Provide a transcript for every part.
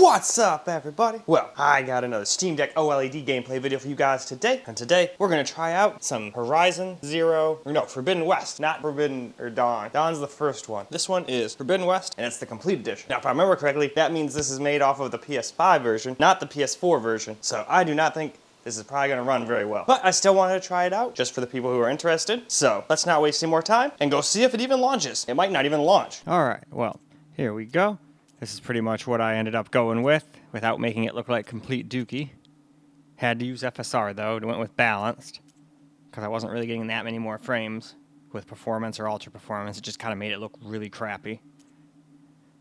What's up, everybody? Well, I got another Steam Deck OLED gameplay video for you guys today, and today we're gonna try out some Forbidden West, not Forbidden or Dawn. Dawn's the first one. This one is Forbidden West, and it's the complete edition. Now, if I remember correctly, that means this is made off of the PS5 version, not the PS4 version, so I do not think this is probably gonna run very well. But I still wanted to try it out, just for the people who are interested. So, let's not waste any more time, and go see if it even launches. It might not even launch. Alright, well, here we go. This is pretty much what I ended up going with, without making it look like complete dookie. Had to use FSR though, it went with balanced, because I wasn't really getting that many more frames with performance or ultra performance. It just kind of made it look really crappy.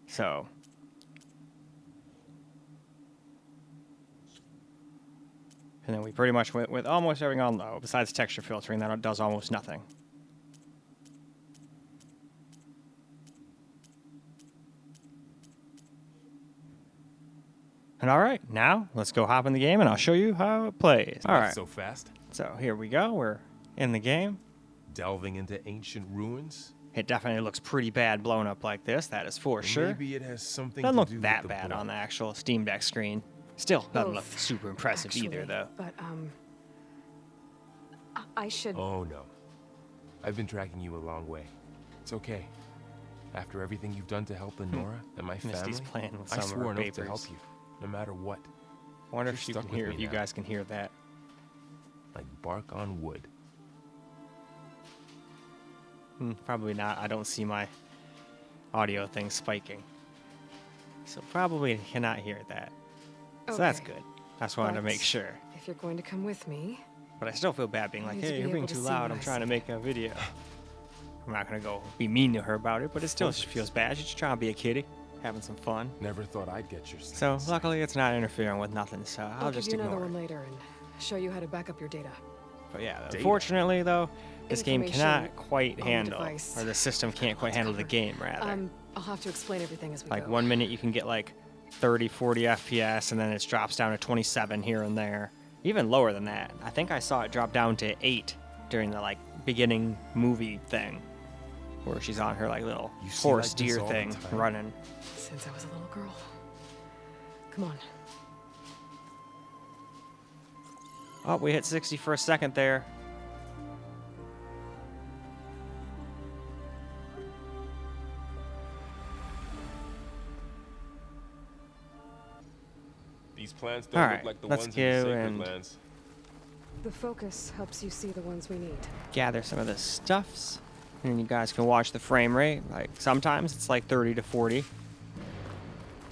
So. And then we pretty much went with almost everything on low, besides texture filtering, that does almost nothing. And alright, now let's go hop in the game and I'll show you how it plays. Alright. So fast. So here we go, we're in the game. Delving into ancient ruins. It definitely looks pretty bad blown up like this, that is for sure. Maybe it has something Doesn't to look do that with the bad blood. on the actual Steam Deck screen. Still doesn't look Both, super impressive either though. But, I should... Oh no. I've been tracking you a long way. It's okay. After everything you've done to help Lenora and my family, Misty's playing with I some of swore her an oath to papers. help you, no matter what. I wonder You're if you stuck can with hear, me if you now. guys can hear that. Like bark on wood. Probably not, I don't see my audio thing spiking. So probably cannot hear that. So that's Okay. good. That's why I wanted to But make sure. if you're going to come with me... But I still feel bad being I like, need to hey, be you're being able to too see loud, what I'm I trying to see." make a video. I'm not gonna go be mean to her about it, but it still feels bad. She's just trying to be a kitty, having some fun. Never thought I'd get your So sense. luckily it's not interfering with nothing, so I'll give just you another ignore one it. later and show you how to back up your data. But yeah, Data. unfortunately though, this game Information cannot quite on the handle, device. or the system can't quite handle the game rather. I'll have to explain everything as we Like go. 1 minute you can get like 30, 40 FPS, and then it drops down to 27 here and there. Even lower than that. I think I saw it drop down to 8 during the like beginning movie thing, where she's on her like little You see horse like this deer all the thing time? running. Since I was a little girl. Come on. Oh, we hit 60 for a second there. These plants don't Alright, look like the let's ones in the go sacred and- lands. The focus helps you see the ones we need. Gather some of the stuffs, and you guys can watch the frame rate. Like sometimes it's like 30 to 40,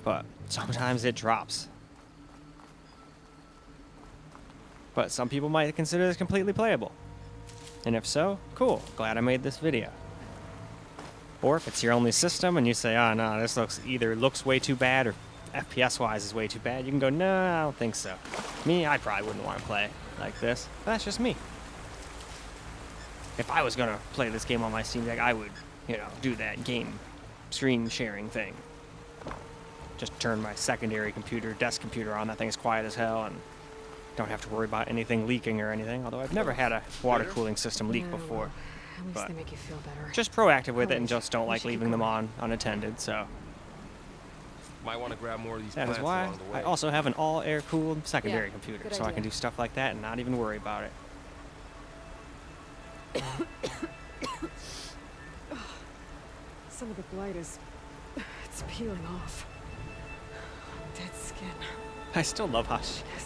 but sometimes it drops. But some people might consider this completely playable. And if so, cool, glad I made this video. Or if it's your only system and you say, oh no, this either looks way too bad or FPS wise is way too bad, you can go, no, I don't think so. Me, I probably wouldn't want to play like this. But that's just me. If I was gonna play this game on my Steam Deck, I would, do that game screen sharing thing. Just turn my secondary computer, desk computer on, that thing's quiet as hell, and don't have to worry about anything leaking or anything, although I've never had a water cooling system leak Yeah, before. well, at least but they make you feel better. Just proactive with it and Alright, just don't we like should keep leaving them going. on unattended, so Might want to grab more of these that plants is why along the way. I also have an all air cooled secondary Yeah, computer, good so I can idea. do stuff like that and not even worry about it. Some of the blight is... it's peeling off. Dead skin. I still love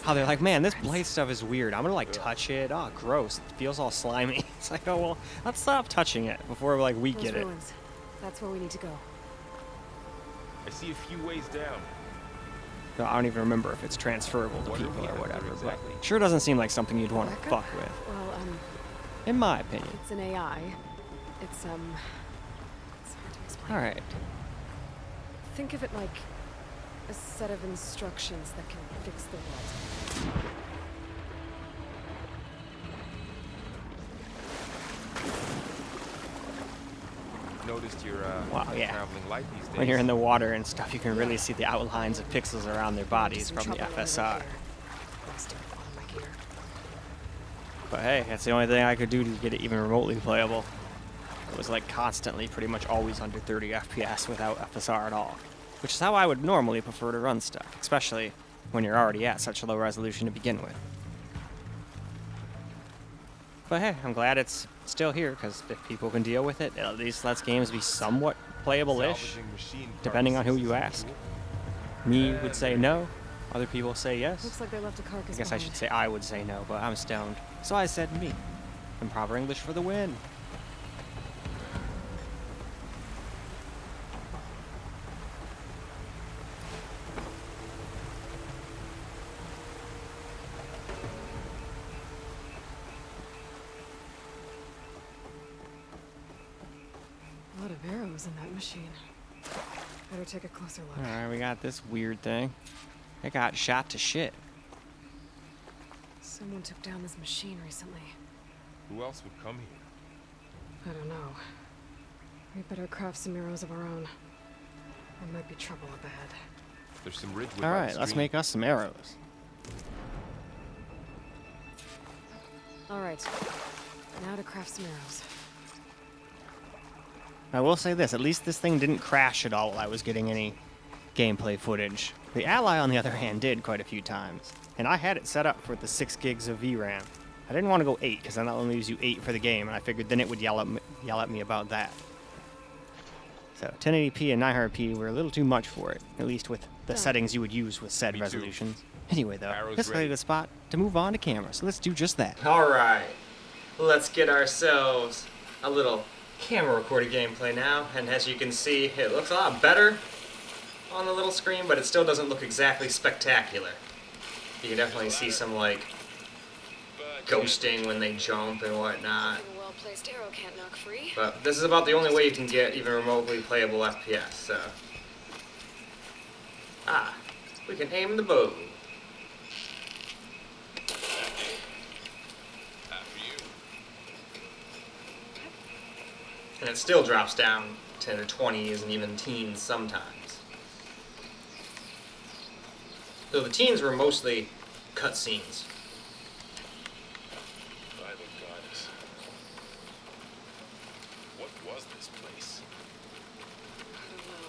how they're like, man, this blade stuff is weird. I'm gonna like touch it. Oh, gross. It feels all slimy. It's like, oh well, let's stop touching it before like we Those get it. ruins. That's where we need to go. I see a few ways down. So I don't even remember if it's transferable to What are people we or after whatever. exactly? But sure doesn't seem like something you'd want to Backup? fuck with, Well, in my opinion. it's an AI. It's hard to explain. All right. Think of it like a set of instructions that can fix the world. Noticed you're Wow, yeah. traveling light these days. When you're in the water and stuff, you can really see the outlines of pixels around their bodies Some from the trouble over FSR. here. Lost all my gear. But hey, that's the only thing I could do to get it even remotely playable. It was like constantly, pretty much always under 30 FPS without FSR at all. which is how I would normally prefer to run stuff, especially when you're already at such a low resolution to begin with. But hey, I'm glad it's still here, because if people can deal with it, it at least lets games be somewhat playable-ish, Salvaging machine depending on who you carcasses ask. cool. Me would say no, other people say yes. Looks like they left a carcass I guess I behind. should say I would say no, but I'm stoned. So I said me. Improper English for the win. A lot of arrows in that machine. Better take a closer look. Alright, we got this weird thing. It got shot to shit. Someone took down this machine recently. Who else would come here? I don't know. We better craft some arrows of our own. There might be trouble up ahead. There's some ridgewood. by the Alright, let's stream. make us some arrows. Alright. Now to craft some arrows. I will say this, at least this thing didn't crash at all while I was getting any gameplay footage. The Ally, on the other hand, did quite a few times. And I had it set up for the 6 gigs of VRAM. I didn't want to go 8, because then that only leaves you 8 for the game, and I figured then it would yell at me about that. So 1080p and 900p were a little too much for it, at least with the settings you would use with said Me too. resolutions. Anyway though, Arrows this is ready. a good spot to move on to camera, so let's do just that. Alright, let's get ourselves a little camera recorded gameplay now, and as you can see, it looks a lot better on the little screen, but it still doesn't look exactly spectacular. You can definitely see some, like, ghosting when they jump and whatnot. A well-placed arrow can't knock free. But this is about the only way you can get even remotely playable FPS, so... Ah, we can aim the bow. And it still drops down to the 20s and even teens sometimes. So the teens were mostly cutscenes. By the goddess. What was this place? I don't know.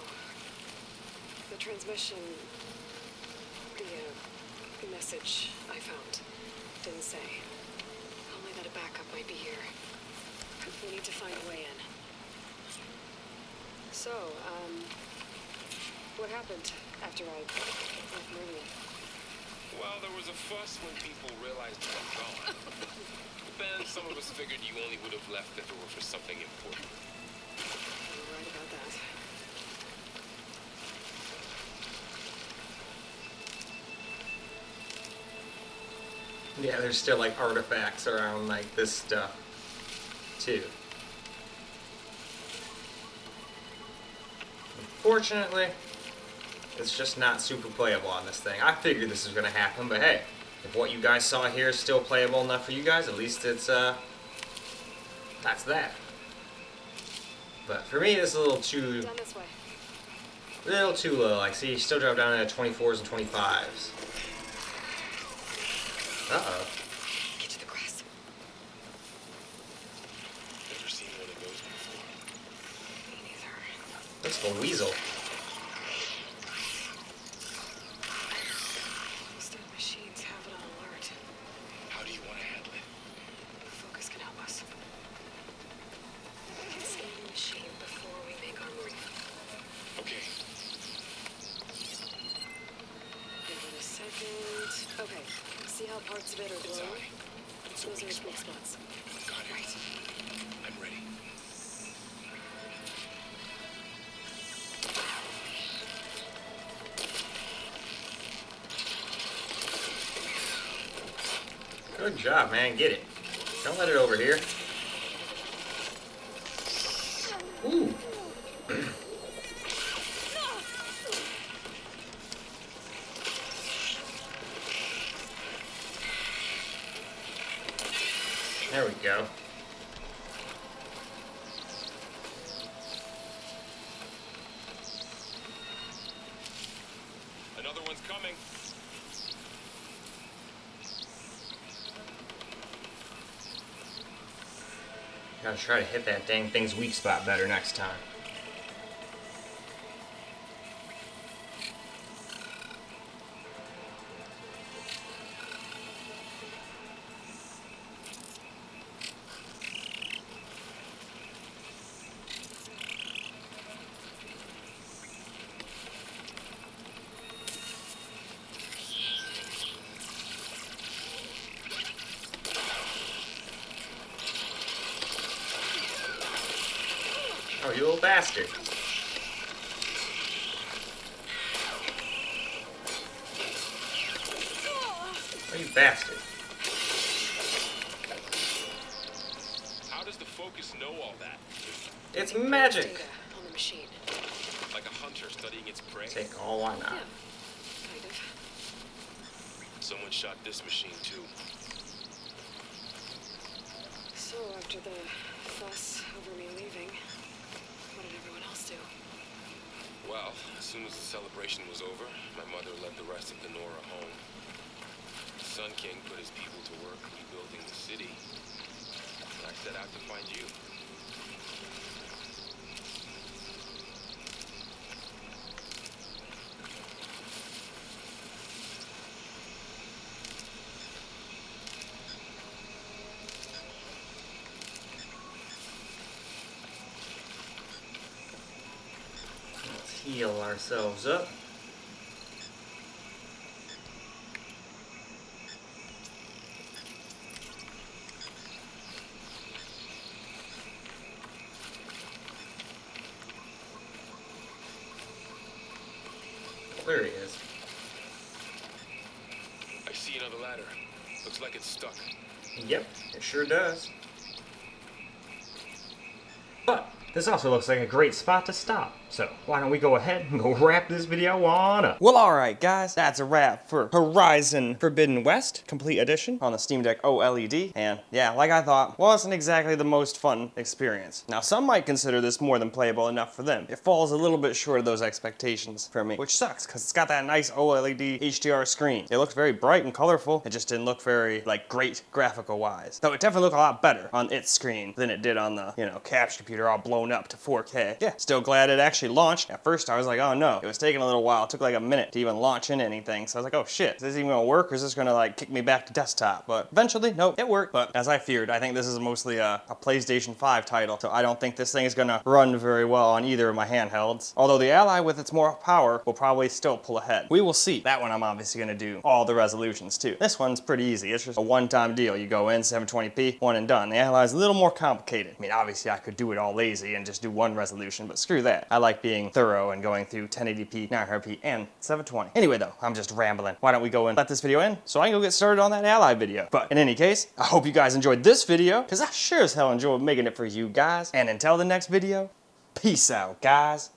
The transmission, the message I found didn't say. Only that a backup might be here. We need to find a way in. So, what happened after I left Meridian? Well, there was a fuss when people realized you were gone. Then some of us figured you only would have left if it were for something important. You're right about that. Yeah, there's still like artifacts around like this stuff too. Unfortunately, it's just not super playable on this thing. I figured this was gonna happen, but hey, if what you guys saw here is still playable enough for you guys, at least it's that's that. But for me, this is a little too Down this way. low. Like, see, you still drop down to 24s and 25s. Uh-oh. Get to the grass. Never seen one of those before. Me neither. Looks like a weasel. Most of the machines have it on alert. How do you want to handle it? Focus can help us. We can scan the machine before we make our move. Okay. Give it a second. Okay. See how parts of it are glowing? It's a Those are weak its weak spot. spots. Got it. Right. I'm ready. Good job, man. Get it. Don't let it over here. Ooh. There we go. Another one's coming. Gotta try to hit that dang thing's weak spot better next time. You little bastard. Oh, you bastard. How does the focus know all that? It's magic. Data on the machine. Like a hunter studying its prey? Take all, why not? Yeah, kind of. Someone shot this machine too. So after the fuss over me leaving, what did everyone else do? Well, as soon as the celebration was over, my mother led the rest of the Nora home. The Sun King put his people to work rebuilding the city. And I set out to find you. Let's heal ourselves up. There he is. I see another ladder. Looks like it's stuck. Yep, it sure does. But this also looks like a great spot to stop. So why don't we go ahead and go wrap this video on up. Well, alright guys, that's a wrap for Horizon Forbidden West Complete Edition on the Steam Deck OLED. And yeah, like I thought, wasn't exactly the most fun experience. Now some might consider this more than playable enough for them. It falls a little bit short of those expectations for me, which sucks because it's got that nice OLED HDR screen. It looks very bright and colorful. It just didn't look very like great graphical wise. Though it definitely looked a lot better on its screen than it did on the, you know, capture computer all blown up to 4K. Yeah, still glad it actually launched. At first I was like, oh no, it was taking a little while. It took like a minute to even launch into anything. So I was like, oh shit, is this even gonna work or is this gonna like kick me back to desktop? But eventually, nope, it worked. But as I feared, I think this is mostly a PlayStation 5 title. So I don't think this thing is gonna run very well on either of my handhelds. Although the Ally with its more power will probably still pull ahead. We will see. That one I'm obviously gonna do all the resolutions too. This one's pretty easy. It's just a one-time deal. You go in, 720p, one and done. The Ally is a little more complicated. I mean, obviously I could do it all lazy and just do one resolution, but screw that. I like being thorough and going through 1080p, 900p, and 720. Anyway though, I'm just rambling. Why don't we go and let this video end so I can go get started on that Ally video. But in any case, I hope you guys enjoyed this video, because I sure as hell enjoyed making it for you guys. And until the next video, peace out, guys.